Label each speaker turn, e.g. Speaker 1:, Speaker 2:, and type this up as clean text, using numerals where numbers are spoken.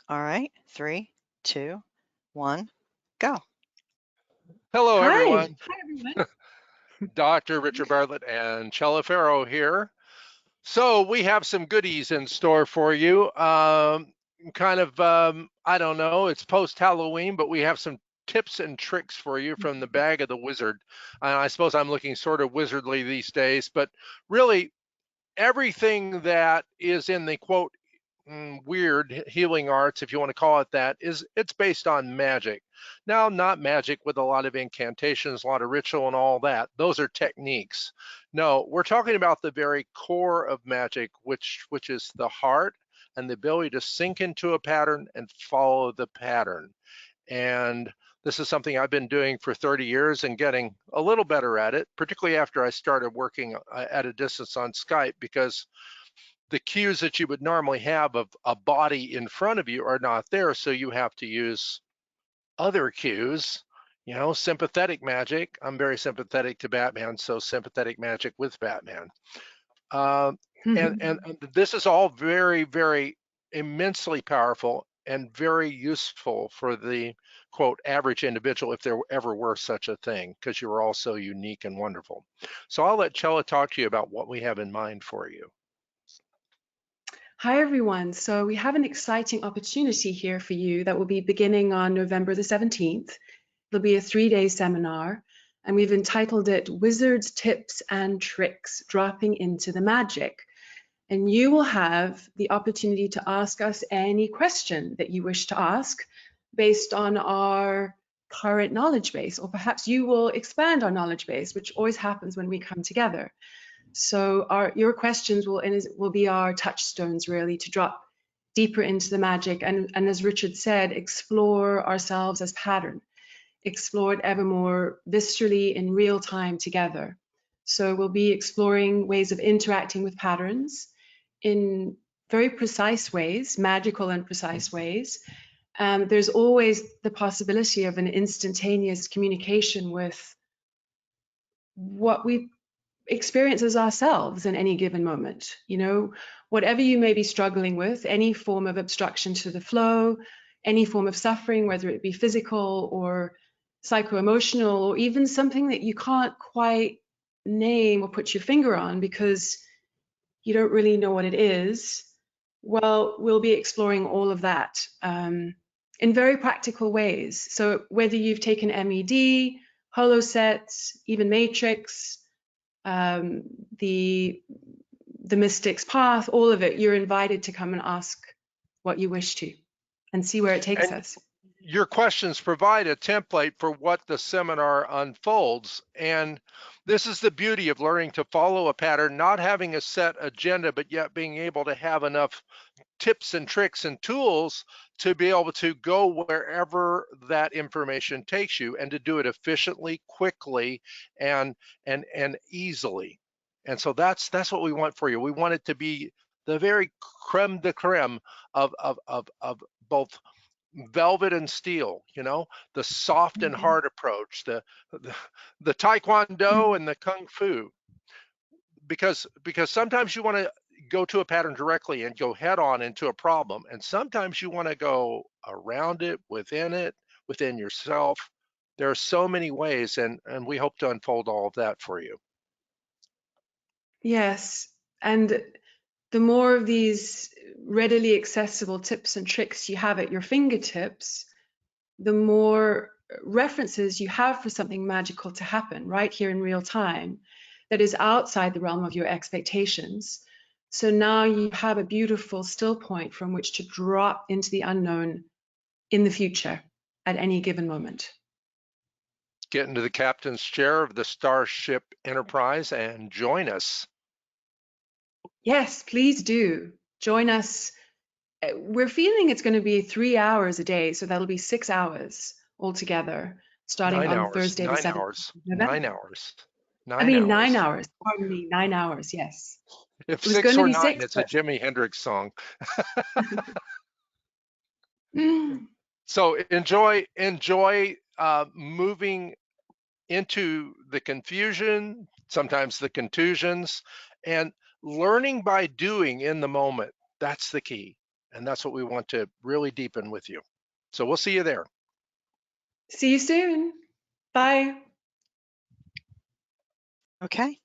Speaker 1: All right, 3, 2, 1, go.
Speaker 2: Hello,
Speaker 3: Hi.
Speaker 2: everyone.
Speaker 3: Hi, everyone.
Speaker 2: Dr. Richard Bartlett and Chella Ferrow here. So we have some goodies in store for you. I don't know, it's post-Halloween, but we have some tips and tricks for you from the bag of the wizard. And I suppose I'm looking sort of wizardly these days, but really everything that is in the quote weird healing arts, if you want to call it that, it's based on magic. Now, not magic with a lot of incantations, a lot of ritual and all that. Those are techniques. No, we're talking about the very core of magic, which is the heart and the ability to sink into a pattern and follow the pattern. And this is something I've been doing for 30 years and getting a little better at it, particularly after I started working at a distance on Skype, because the cues that you would normally have of a body in front of you are not there. So you have to use other cues, sympathetic magic. I'm very sympathetic to Batman, so sympathetic magic with Batman. Uh, and this is all very, very immensely powerful and very useful for the quote average individual, if there ever were such a thing, because you are all so unique and wonderful. So I'll let Chella talk to you about what we have in mind for you.
Speaker 3: Hi, everyone. So we have an exciting opportunity here for you that will be beginning on November the 17th. It'll be a 3-day seminar, and we've entitled it Wizards, Tips, and Tricks, Dropping into the Magic. And you will have the opportunity to ask us any question that you wish to ask based on our current knowledge base, or perhaps you will expand our knowledge base, which always happens when we come together. So your questions will be our touchstones, really, to drop deeper into the magic and as Richard said, explore ourselves as pattern, explore it ever more viscerally in real time together. So we'll be exploring ways of interacting with patterns in very precise ways, magical and precise ways. There's always the possibility of an instantaneous communication with what we experience as ourselves in any given moment. Whatever you may be struggling with, any form of obstruction to the flow, any form of suffering, whether it be physical or psycho-emotional, or even something that you can't quite name or put your finger on because you don't really know what it is, well, we'll be exploring all of that in very practical ways. So whether you've taken MED, holo sets, even Matrix, the Mystic's Path, all of it, you're invited to come and ask what you wish to and see where it takes us.
Speaker 2: Your questions provide a template for what the seminar unfolds. And this is the beauty of learning to follow a pattern, not having a set agenda, but yet being able to have enough tips and tricks and tools to be able to go wherever that information takes you and to do it efficiently, quickly, and easily. And so that's what we want for you. We want it to be the very creme de creme of both velvet and steel, the soft and hard approach, the taekwondo and the kung fu, because sometimes you want to go to a pattern directly and go head on into a problem, and sometimes you want to go around it, within yourself. There are so many ways, and we hope to unfold all of that for you.
Speaker 3: Yes, and the more of these readily accessible tips and tricks you have at your fingertips, the more references you have for something magical to happen right here in real time that is outside the realm of your expectations. So now you have a beautiful still point from which to drop into the unknown in the future at any given moment.
Speaker 2: Get into the captain's chair of the Starship Enterprise and join us.
Speaker 3: Yes, please do. Join us. We're feeling it's going to be 3 hours a day, so that'll be 6 hours altogether, starting
Speaker 2: 9
Speaker 3: on
Speaker 2: hours,
Speaker 3: Thursday the
Speaker 2: 9
Speaker 3: 7th.
Speaker 2: hours, 9 hours,
Speaker 3: I
Speaker 2: 9
Speaker 3: mean, 9
Speaker 2: hours.
Speaker 3: hours. Pardon me, 9 hours, yes.
Speaker 2: If
Speaker 3: It was
Speaker 2: 6
Speaker 3: going to
Speaker 2: or
Speaker 3: be
Speaker 2: 9,
Speaker 3: 6,
Speaker 2: it's a
Speaker 3: but
Speaker 2: Jimi Hendrix song.
Speaker 3: mm,
Speaker 2: So enjoy moving into the confusion, sometimes the contusions, and learning by doing in the moment. That's the key. And that's what we want to really deepen with you. So we'll see you there.
Speaker 3: See you soon. Bye.
Speaker 1: Okay.